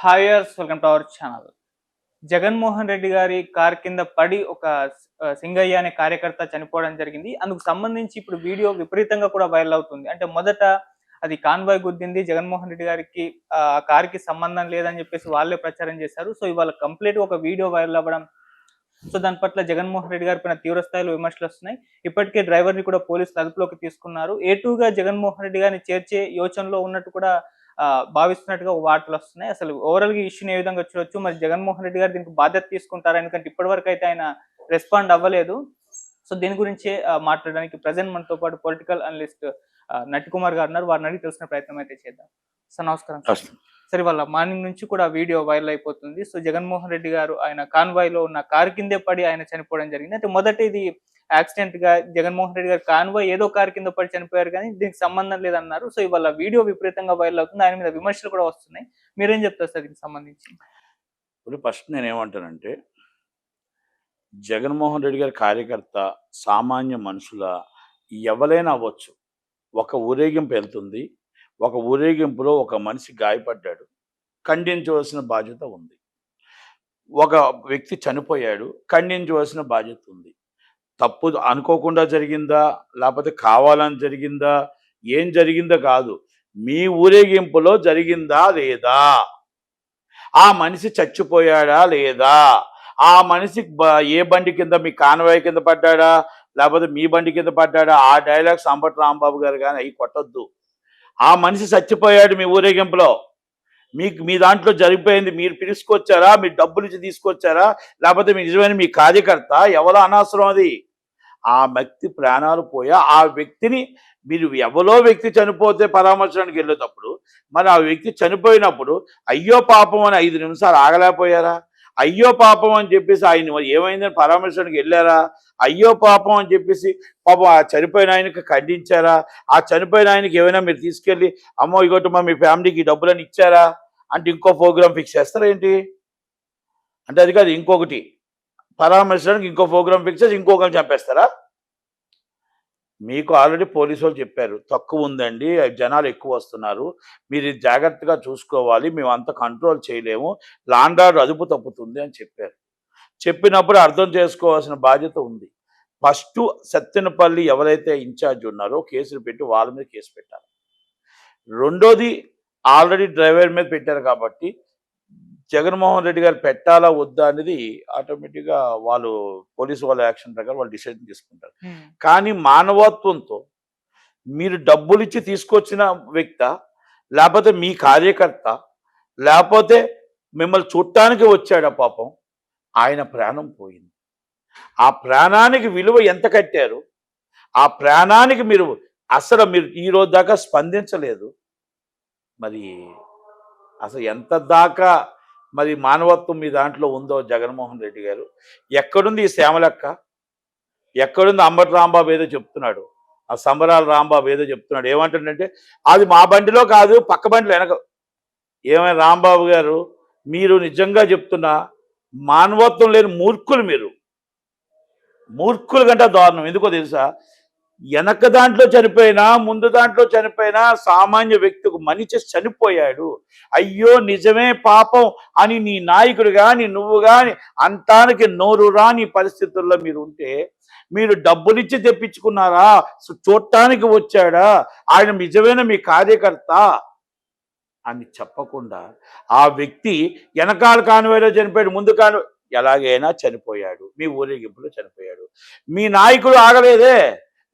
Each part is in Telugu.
హాయర్స్ welcome to our channel. Jaganmohan Reddy గారి కార్ కింద పడి ఒక సింగయ్య అనే కార్యకర్త చనిపోవడం జరిగింది. అందుకు సంబంధించి ఇప్పుడు వీడియో విపరీతంగా కూడా వైరల్ అవుతుంది. అంటే మొదట అది కాన్వాయ్ గుద్దింది, జగన్మోహన్ రెడ్డి గారికి ఆ కార్‌కి సంబంధం లేదని చెప్పేసి వాళ్ళే ప్రచారం చేశారు. సో ఇవాళ కంప్లీట్‌గా ఒక వీడియో వైరల్ అవ్వడం, సో దాని పట్ల జగన్మోహన్ రెడ్డి గారి పైన తీవ్ర స్థాయిలో విమర్శలు వస్తున్నాయి. ఇప్పటికే డ్రైవర్‌ని కూడా పోలీసులు అదుపులోకి తీసుకున్నారు. ఏటూగా జగన్మోహన్ రెడ్డి గారిని చేర్చే యోచనలో ఉన్నట్టు కూడా భావిస్తున్నట్టుగా వార్తలు వస్తున్నాయి. అసలు ఓవరాల్‌గా ఈ ఇష్యూని ఏ విధంగా చూడొచ్చు? మరి జగన్మోహన్ రెడ్డి గారు దీనికి బాధ్యత తీసుకుంటారా? ఎందుకంటే ఇప్పటివరకు అయితే ఆయన రెస్పాండ్ అవ్వలేదు. సో దీని గురించే మాట్లాడడానికి ప్రెజెంట్ మనతో పాటు పొలిటికల్ అనలిస్ట్ నట్టికుమార్ గారు ఉన్నారు. వారిని అడిగి తెలుసుకునే ప్రయత్నం అయితే చేద్దాం. సార్ నమస్కారం సార్. సరే, వాళ్ళ మార్నింగ్ నుంచి కూడా వీడియో వైరల్ అయిపోతుంది. సో జగన్మోహన్ రెడ్డి గారు ఆయన కాన్వాయ్‌లో ఉన్న కారు కిందే పడి ఆయన చనిపోవడం జరిగింది. అంటే మొదట ఇది యాక్సిడెంట్‌గా జగన్మోహన్ రెడ్డి గారి కాన్వాయ్ ఏదో కారు కింద పడి చనిపోయారు కానీ దీనికి సంబంధం లేదన్నారు. సో ఇవాళ వీడియో విపరీతంగా వైరల్ అవుతుంది. ఆయన మీద విమర్శలు కూడా వస్తున్నాయి. మీరేం చెప్తారు సార్ దీనికి సంబంధించి? ఇప్పుడు ఫస్ట్ నేనేమంటానంటే, జగన్మోహన్ రెడ్డి గారి కార్యకర్త సామాన్య మనుషుల ఎవరైనా అవ్వచ్చు. ఒక ఊరేగింపు వెళ్తుంది. ఒక ఊరేగింపులో ఒక మనిషి గాయపడ్డాడు. ఖండించవలసిన బాధ్యత ఉంది. ఒక వ్యక్తి చనిపోయాడు. ఖండించవలసిన బాధ్యత ఉంది. తప్పు అనుకోకుండా జరిగిందా, లేకపోతే కావాలని జరిగిందా, ఏం జరిగిందో కాదు, మీ ఊరేగింపులో జరిగిందా లేదా, ఆ మనిషి చచ్చిపోయాడా లేదా, ఆ మనిషి ఏ బండి కింద, మీ కాన్వాయ్ కింద పడ్డాడా లేకపోతే మీ బండి కింద పడ్డాడా, ఆ డైలాగ్స్ అంబటి రాంబాబు గారు కానీ అవి కొట్టొద్దు. ఆ మనిషి చచ్చిపోయాడు మీ ఊరేగింపులో, మీ దాంట్లో జరిగిపోయింది, మీరు పిలుచుకొచ్చారా, మీరు డబ్బులు ఇచ్చి తీసుకొచ్చారా, లేకపోతే మీ నిజమైన మీ కార్యకర్త ఎవరో అనవసరం అది. ఆ వ్యక్తి ప్రాణాలు పోయా ఆ వ్యక్తిని మీరు ఎవరో వ్యక్తి చనిపోతే పరామర్శడానికి వెళ్ళేటప్పుడు, మరి ఆ వ్యక్తి చనిపోయినప్పుడు అయ్యో పాపం అని 5 నిమిషాలు ఆగలేకపోయారా? అయ్యో పాపం అని చెప్పేసి ఆయన ఏమైందని పరామర్శడానికి వెళ్ళారా? అయ్యో పాపం అని చెప్పేసి పాపం ఆ చనిపోయిన ఆయనకి ఖండించారా? ఆ చనిపోయిన ఆయనకి ఏమైనా మీరు తీసుకెళ్ళి అమ్మో ఇగోటమ్మా మీ ఫ్యామిలీకి డబ్బులని ఇచ్చారా అంటే ఇంకో ప్రోగ్రామ్ ఫిక్స్ చేస్తారా ఏంటి? అంటే అది కాదు, ఇంకొకటి పరామర్శడానికి ఇంకో ప్రోగ్రామ్ ఫిక్స్ చేసి ఇంకొకరిని చంపేస్తారా? మీకు ఆల్రెడీ పోలీసు వాళ్ళు చెప్పారు, తక్కువ ఉందండి, జనాలు ఎక్కువ వస్తున్నారు, మీరు జాగ్రత్తగా చూసుకోవాలి, మేము అంత కంట్రోల్ చేయలేము, లాండ్ ఆర్డర్ అదుపు తప్పుతుంది అని చెప్పారు. చెప్పినప్పుడు అర్థం చేసుకోవాల్సిన బాధ్యత ఉంది. ఫస్ట్ సత్తెనపల్లి ఎవరైతే ఇన్ఛార్జ్ ఉన్నారో కేసులు పెట్టి వాళ్ళ మీద కేసు పెట్టాలి. రెండోది ఆల్రెడీ డ్రైవర్ మీద పెట్టారు కాబట్టి జగన్మోహన్ రెడ్డి గారు పెట్టాలా వద్దా అనేది ఆటోమేటిక్గా వాళ్ళు పోలీసు వాళ్ళ యాక్షన్ ప్రకారం వాళ్ళు డిసిషన్ తీసుకుంటారు. కానీ మానవత్వంతో మీరు డబ్బులు ఇచ్చి తీసుకొచ్చిన వ్యక్త, లేకపోతే మీ కార్యకర్త, లేకపోతే మిమ్మల్ని చూడటానికి వచ్చాడా పాపం, ఆయన ప్రాణం పోయింది. ఆ ప్రాణానికి విలువ ఎంత కట్టారు? ఆ ప్రాణానికి మీరు ఈరోజు దాకా స్పందించలేదు. మరి అసలు ఎంత దాకా మరి మానవత్వం మీ దాంట్లో ఉందో జగన్మోహన్ రెడ్డి గారు. ఎక్కడుంది ఈ శ్యామలక్క? ఎక్కడుంది అంబటి రాంబాబు? ఏదో చెప్తున్నాడు, ఆ సంబరాల రాంబాబు ఏదో చెప్తున్నాడు. ఏమంటాడంటే అది మా బండిలో కాదు, పక్క బండిలో వెనక. ఏమైనా రాంబాబు గారు, మీరు నిజంగా చెప్తున్నా మానవత్వం లేని మూర్ఖులు మీరు. మూర్ఖుల కంటే దారుణం. ఎందుకో తెలుసా? వెనక దాంట్లో చనిపోయినా ముందు దాంట్లో చనిపోయినా సామాన్య వ్యక్తికి మనిషి చనిపోయాడు, అయ్యో నిజమే పాపం అని నీ నాయకుడు కానీ నువ్వు కానీ అంతానికి నోరు రాని పరిస్థితుల్లో మీరు ఉంటే, మీరు డబ్బులిచ్చి తెప్పించుకున్నారా, చూడటానికి వచ్చాడా, ఆయన నిజమైన మీ కార్యకర్త అని చెప్పకుండా ఆ వ్యక్తి వెనకాల కాన్వాయ్లో చనిపోయాడు, ముందు కాన్వాయ్ ఎలాగైనా చనిపోయాడు, మీ ఊరేగింపులో చనిపోయాడు. మీ నాయకుడు ఆగలేదే.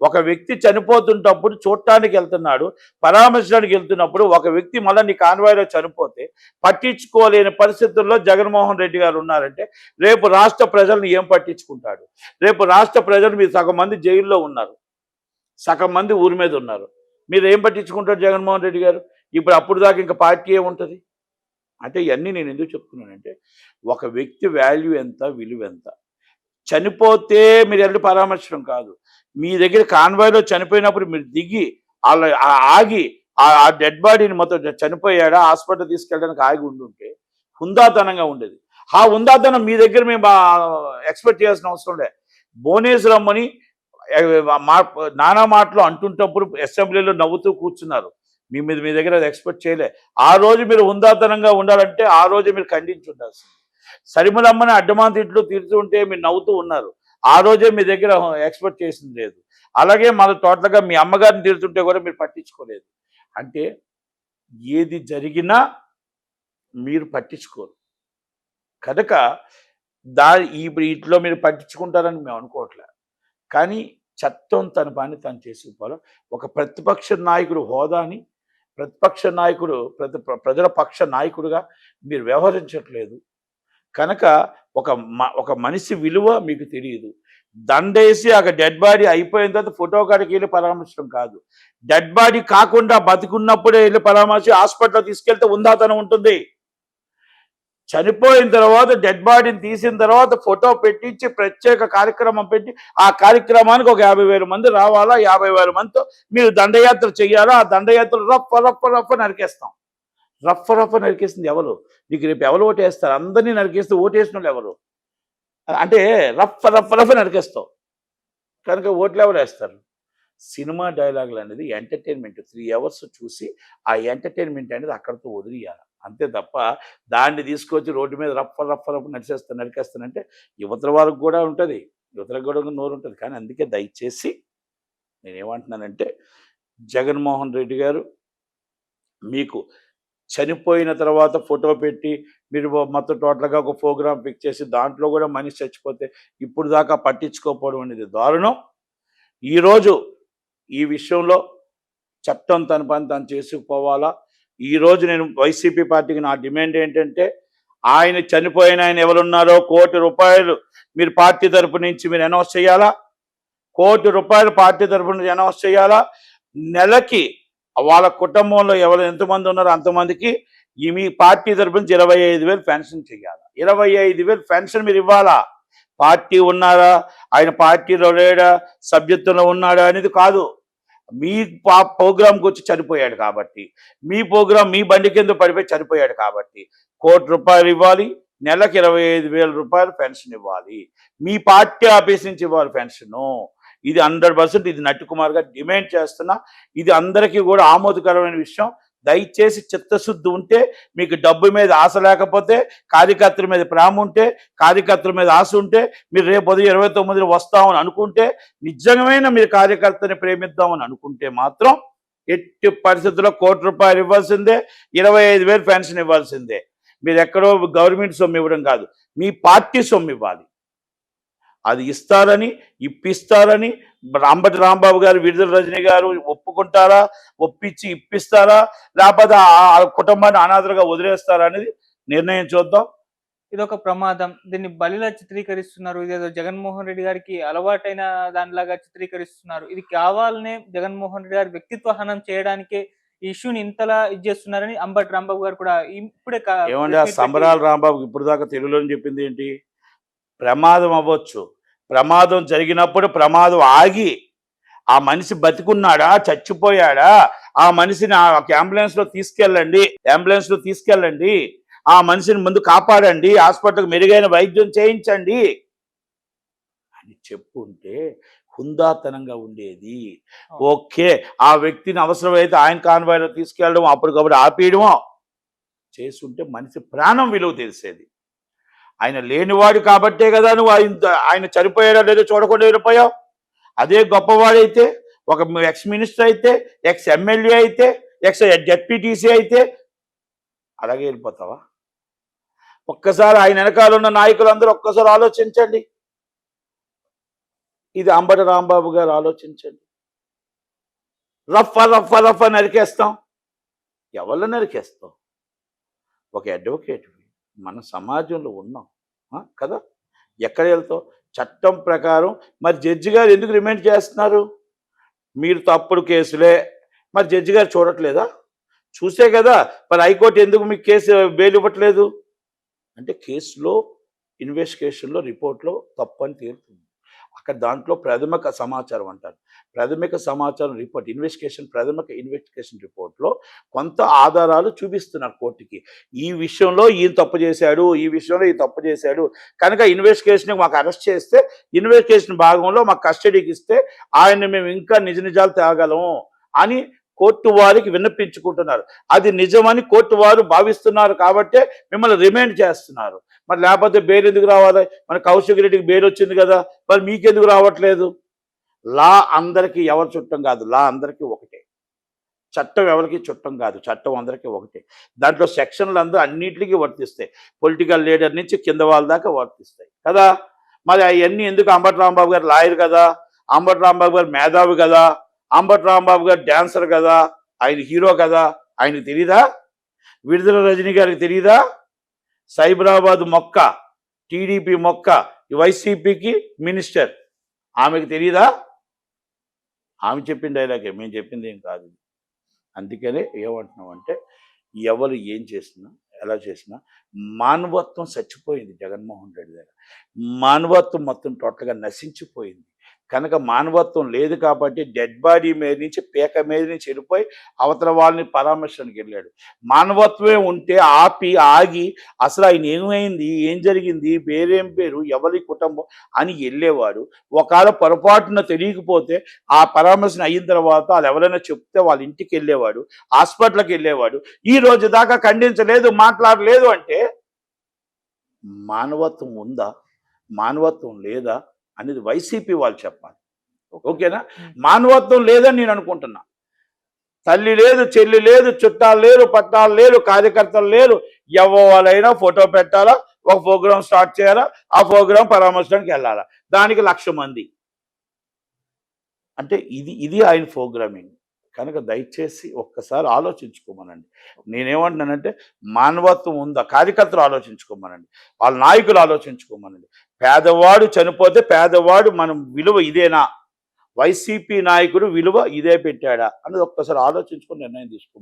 ఒక వ్యక్తి చనిపోతుంటప్పుడు చూడటానికి వెళ్తున్నాడు, పరామర్శడానికి వెళ్తున్నప్పుడు ఒక వ్యక్తి మళ్ళీ నీ కాన్వాయ్లో చనిపోతే పట్టించుకోలేని పరిస్థితుల్లో జగన్మోహన్ రెడ్డి గారు ఉన్నారంటే రేపు రాష్ట్ర ప్రజలను ఏం పట్టించుకుంటాడు? రేపు రాష్ట్ర ప్రజలు, మీరు సగం మంది జైల్లో ఉన్నారు, సగం మంది ఊరి మీద ఉన్నారు, మీరు ఏం పట్టించుకుంటారు జగన్మోహన్ రెడ్డి గారు? ఇప్పుడు అప్పుడు దాకా ఇంకా పార్టీ ఏముంటుంది? అంటే ఇవన్నీ నేను ఎందుకు చెప్తున్నానంటే, ఒక వ్యక్తి వాల్యూ ఎంత, విలువ ఎంత. చనిపోతే మీరు వెళ్ళి పరామర్శనం కాదు, మీ దగ్గర కాన్వాయ్లో చనిపోయినప్పుడు మీరు దిగి ఆగి ఆ డెడ్ బాడీని మొత్తం చనిపోయాడా హాస్పిటల్ తీసుకెళ్ళడానికి ఆగి ఉండుంటే హుందాతనంగా ఉండేది. ఆ హుందాతనం మీ దగ్గర మేము ఎక్స్పెక్ట్ చేయాల్సిన అవసరం లే. భువనేశ్వరమ్మని నానా మాటలు అంటుంటప్పుడు అసెంబ్లీలో నవ్వుతూ కూర్చున్నారు. మీ దగ్గర అది ఎక్స్పెక్ట్ చేయలే. ఆ రోజు మీరు హుందాతనంగా ఉండాలంటే ఆ రోజు మీరు ఖండించి ఉండాల్సింది. సరిమలమ్మని అడ్డమాంతి ఇంట్లో తీరుతుంటే మీరు నవ్వుతూ ఉన్నారు. ఆ రోజే మీ దగ్గర ఎక్స్పెక్ట్ చేసింది లేదు. అలాగే మన టోటల్గా మీ అమ్మగారిని తీరుతుంటే కూడా మీరు పట్టించుకోలేదు. అంటే ఏది జరిగినా మీరు పట్టించుకోరు కనుక ఇప్పుడు ఇంట్లో మీరు పట్టించుకుంటారని మేము అనుకోవట్లే. కానీ చట్టం తన పని తను చేసుకోవాలి. ఒక ప్రతిపక్ష నాయకుడు హోదాని, ప్రతిపక్ష నాయకుడు ప్రజల పక్ష నాయకుడిగా మీరు వ్యవహరించట్లేదు కనుక ఒక మనిషి విలువ మీకు తెలియదు. దండేసి ఆ డెడ్ బాడీ అయిపోయిన తర్వాత ఫోటో కాడికి వెళ్ళి పరామర్శించడం కాదు. డెడ్ బాడీ కాకుండా బతికున్నప్పుడే వెళ్ళి పరామర్శి హాస్పిటల్లో తీసుకెళ్తే ఉందాతనం ఉంటుంది. చనిపోయిన తర్వాత డెడ్ బాడీని తీసిన తర్వాత ఫోటో పెట్టించి ప్రత్యేక కార్యక్రమం పెట్టి ఆ కార్యక్రమానికి ఒక 50,000 మంది రావాలా, 50,000 మందితో మీరు దండయాత్ర చెయ్యాలా. ఆ దండయాత్ర రఫ్ నరికేస్తాం. రఫ్ నరికేసింది ఎవరు? నీకు రేపు ఎవరు ఓటేస్తారు? అందరినీ నరికేస్తే ఓటేసిన వాళ్ళు ఎవరు? అంటే రఫ్ నరికేస్తావు కనుక ఓట్లు ఎవరు వేస్తారు? సినిమా డైలాగులు అనేది ఎంటర్టైన్మెంట్. 3 అవర్స్ చూసి ఆ ఎంటర్టైన్మెంట్ అనేది అక్కడితో వదిలియాలి అంతే తప్ప దాన్ని తీసుకొచ్చి రోడ్డు మీద రఫ్ నరికేస్తానంటే యువతల వాళ్ళకు కూడా ఉంటుంది, యువతలకు కూడా నోరు ఉంటుంది. కానీ అందుకే దయచేసి నేనేమంటున్నానంటే జగన్మోహన్ రెడ్డి గారు మీకు చనిపోయిన తర్వాత ఫోటో పెట్టి మీరు మొత్తం టోటల్గా ఒక ప్రోగ్రామ్ ఫిక్స్ చేసి దాంట్లో కూడా మనిషి చచ్చిపోతే ఇప్పుడు దాకా పట్టించుకోకపోవడం అనేది దారుణం. ఈరోజు ఈ విషయంలో చట్టం తన పని తను చేసుకుపోవాలా. ఈరోజు నేను వైసీపీ పార్టీకి నా డిమాండ్ ఏంటంటే ఆయన చనిపోయిన ఆయన ఎవరున్నారో ₹1 కోటి మీరు పార్టీ తరపు నుంచి మీరు అనౌన్స్ చేయాలా. ₹1 కోటి పార్టీ తరపు నుంచి అనౌన్స్ చేయాలా. నెలకి వాళ్ళ కుటుంబంలో ఎంతమంది ఉన్నారో అంతమందికి మీ పార్టీ తరపు నుంచి 25,000 పెన్షన్ చేయాలి. 25,000 పెన్షన్ మీరు ఇవ్వాలా. పార్టీ ఉన్నారా, ఆయన పార్టీలో లేడా, సభ్యత్వంలో ఉన్నాడా అనేది కాదు. మీ ప్రోగ్రాంకి వచ్చి చనిపోయాడు కాబట్టి, మీ ప్రోగ్రాం మీ బండి కింద పడిపోయి చనిపోయాడు కాబట్టి ₹1 కోటి ఇవ్వాలి. నెలకు ₹25,000 పెన్షన్ ఇవ్వాలి. మీ పార్టీ ఆఫీస్ నుంచి ఇవ్వాలి పెన్షను. ఇది 100% ఇది నట్టు కుమార్ గారు డిమాండ్ చేస్తున్నా. ఇది అందరికీ కూడా ఆమోదకరమైన విషయం. దయచేసి చిత్తశుద్ధి ఉంటే, మీకు డబ్బు మీద ఆశ లేకపోతే, కార్యకర్తల మీద ప్రేమ ఉంటే, కార్యకర్తల మీద ఆశ ఉంటే, మీరు రేపు ఉదయం 29 వస్తామని అనుకుంటే, నిజమైన మీరు కార్యకర్తని ప్రేమిద్దామని అనుకుంటే మాత్రం ఎట్టి పరిస్థితుల్లో ₹1 కోటి ఇవ్వాల్సిందే, 25,000 పెన్షన్ ఇవ్వాల్సిందే. మీరు ఎక్కడో గవర్నమెంట్ సొమ్ము ఇవ్వడం కాదు, మీ పార్టీ సొమ్ము ఇవ్వాలి. అది ఇస్తారని ఇప్పిస్తారని అంబటి రాంబాబు గారు, విడుదల రజనీ గారు ఒప్పుకుంటారా, ఒప్పించి ఇప్పిస్తారా, లేకపోతే ఆ కుటుంబాన్ని అనాథలుగా వదిలేస్తారా అనేది నిర్ణయం చూద్దాం. ఇదొక ప్రమాదం. దీన్ని బలిలా చిత్రీకరిస్తున్నారు. ఇదేదో జగన్మోహన్ రెడ్డి గారికి అలవాటైన దానిలాగా చిత్రీకరిస్తున్నారు. ఇది కావాలనే జగన్మోహన్ రెడ్డి గారి వ్యక్తిత్వ హనం చేయడానికే ఈ ఇష్యూని ఇంతలా ఇచ్చేస్తున్నారని అంబటి రాంబాబు గారు కూడా ఇప్పుడే ఏమండి ఆ సంబరాల రాంబాబు ఇప్పుడు దాకా తెలుగులో చెప్పింది ఏంటి? ప్రమాదం అవ్వచ్చు, ప్రమాదం జరిగినప్పుడు ప్రమాదం ఆగి ఆ మనిషి బతికున్నాడా చచ్చిపోయాడా, ఆ మనిషిని అంబులెన్స్లో తీసుకెళ్ళండి, ఆ మనిషిని ముందు కాపాడండి, హాస్పిటల్కి మెరుగైన వైద్యం చేయించండి అని చెప్పుంటే హుందాతనంగా ఉండేది. ఓకే, ఆ వ్యక్తిని అవసరమైతే ఆయన కాన్వాయ్లో తీసుకెళ్ళడం, అప్పటికప్పుడు ఆపేయడమో చేసుంటే మనిషి ప్రాణం విలువ తెలిసేది. ఆయన లేనివాడు కాబట్టే కదా నువ్వు ఆయన చనిపోయాడో లేదో చూడకుండా వెళ్ళిపోయావు. అదే గొప్పవాడైతే, ఒక ఎక్స్ మినిస్టర్ అయితే, ఎక్స్ ఎమ్మెల్యే అయితే, ఎక్స్ డెప్యూటీసీ అయితే అలాగే వెళ్ళిపోతావా? ఒక్కసారి ఆయన వెనకాల ఉన్న నాయకులందరూ ఒక్కసారి ఆలోచించండి. ఇది అంబటి రాంబాబు గారు ఆలోచించండి. రఫ్ నరికేస్తాం. ఎవరు నరికేస్తాం? ఒక అడ్వకేట్ మన సమాజంలో ఉన్నాం కదా, ఎక్కడ వెళ్తావు? చట్టం ప్రకారం మరి జడ్జి గారు ఎందుకు రిమైండ్ చేస్తున్నారు? మీరు తప్పుడు కేసులే, మరి జడ్జి గారు చూడట్లేదా? చూసే కదా మరి హైకోర్టు ఎందుకు మీకు కేసు బెయిల్ ఇవ్వట్లేదు? అంటే కేసులో ఇన్వెస్టిగేషన్లో రిపోర్ట్లో తప్పు అని తేలుతుంది. అక్కడ దాంట్లో ప్రాథమిక సమాచారం అంటారు. ప్రాథమిక సమాచారం రిపోర్ట్ ప్రాథమిక ఇన్వెస్టిగేషన్ రిపోర్ట్లో కొంత ఆధారాలు చూపిస్తున్నారు కోర్టుకి. ఈ విషయంలో ఈయన తప్పు చేశాడు, ఈ విషయంలో ఈ తప్పు చేశాడు కనుక ఇన్వెస్టిగేషన్ మాకు అరెస్ట్ చేస్తే, ఇన్వెస్టిగేషన్ భాగంలో మాకు కస్టడీకి ఇస్తే ఆయన్ని మేము ఇంకా నిజాలు తేగలము అని కోర్టు వారికి విన్నపించుకుంటున్నారు. అది నిజమని కోర్టు వారు భావిస్తున్నారు కాబట్టే మిమ్మల్ని రిమైండ్ చేస్తున్నారు. మరి లేకపోతే బెయిల్ ఎందుకు రావాలి? మన కౌశిక్ రెడ్డికి బెయిల్ వచ్చింది కదా, మరి మీకెందుకు రావట్లేదు? లా అందరికీ ఎవరు చుట్టం కాదు, లా అందరికీ ఒకటే. చట్టం ఎవరికి చుట్టం కాదు, చట్టం అందరికీ ఒకటే. దాంట్లో సెక్షన్లు అందరూ అన్నింటికి వర్తిస్తాయి. పొలిటికల్ లీడర్ నుంచి కింద వాళ్ళ దాకా వర్తిస్తాయి కదా. మరి అవన్నీ ఎందుకు? అంబటి రాంబాబు గారు లాయర్ కదా, అంబటి రాంబాబు గారు మేధావి కదా, అంబటి రాంబాబు గారు డాన్సర్ కదా, ఆయన హీరో కదా, ఆయనకు తెలీదా? విడుదల రజనీ గారికి తెలీదా? సైబరాబాద్ మొక్క, టీడీపీ మొక్క, వైసీపీకి మినిస్టర్, ఆమెకు తెలీదా? ఆమె చెప్పిన డైలాగే, మేము చెప్పింది ఏం కాదు. అందుకనే ఏమంటున్నామంటే ఎవరు ఏం చేసినా ఎలా చేసినా మానవత్వం చచ్చిపోయింది జగన్మోహన్ రెడ్డి దగ్గర. మానవత్వం మొత్తం టోటల్గా నశించిపోయింది. కనుక మానవత్వం లేదు కాబట్టి డెడ్ బాడీ మీద నుంచి పీక మీద నుంచి వెళ్ళిపోయి అవతల వాళ్ళని పరామర్శనికి వెళ్ళాడు. మానవత్వమే ఉంటే ఆగి అసలు ఆయన ఏమైంది, ఏం జరిగింది, పేరేం పేరు, ఎవరి కుటుంబం అని వెళ్ళేవాడు. ఒకవేళ పొరపాటున తెలియకపోతే ఆ పరామర్శన అయిన తర్వాత వాళ్ళు ఎవరైనా చెప్తే వాళ్ళ ఇంటికి వెళ్ళేవాడు, హాస్పిటల్కి వెళ్ళేవాడు. ఈ రోజు దాకా ఖండించలేదు, మాట్లాడలేదు అంటే మానవత్వం ఉందా, మానవత్వం లేదా అనేది వైసీపీ వాళ్ళు చెప్పాలి. ఓకేనా? మానవత్వం లేదని నేను అనుకుంటున్నా. తల్లి లేదు, చెల్లి లేదు, చుట్టాలు లేరు, పట్టాలు లేరు, కార్యకర్తలు లేరు. ఎవరైనా ఫోటో పెట్టాలా, ఒక ప్రోగ్రాం స్టార్ట్ చేయాలా, ఆ ప్రోగ్రాం పరామర్శడానికి వెళ్ళాలా, దానికి 1,00,000 మంది. అంటే ఇది ఆయన ప్రోగ్రామింగ్. కనుక దయచేసి ఒక్కసారి ఆలోచించుకోమనండి. నేనేమంటున్నానంటే మానవత్వం ఉందా, కార్యకర్తలు ఆలోచించుకోమనండి, వాళ్ళ నాయకులు ఆలోచించుకోమనండి. పేదవాడు చనిపోతే పేదవాడు మనం విలువ ఇదేనా, వైసీపీ నాయకుడు విలువ ఇదే పెట్టాడా అన్నది ఒక్కసారి ఆలోచించుకొని నిర్ణయం తీసుకోమని.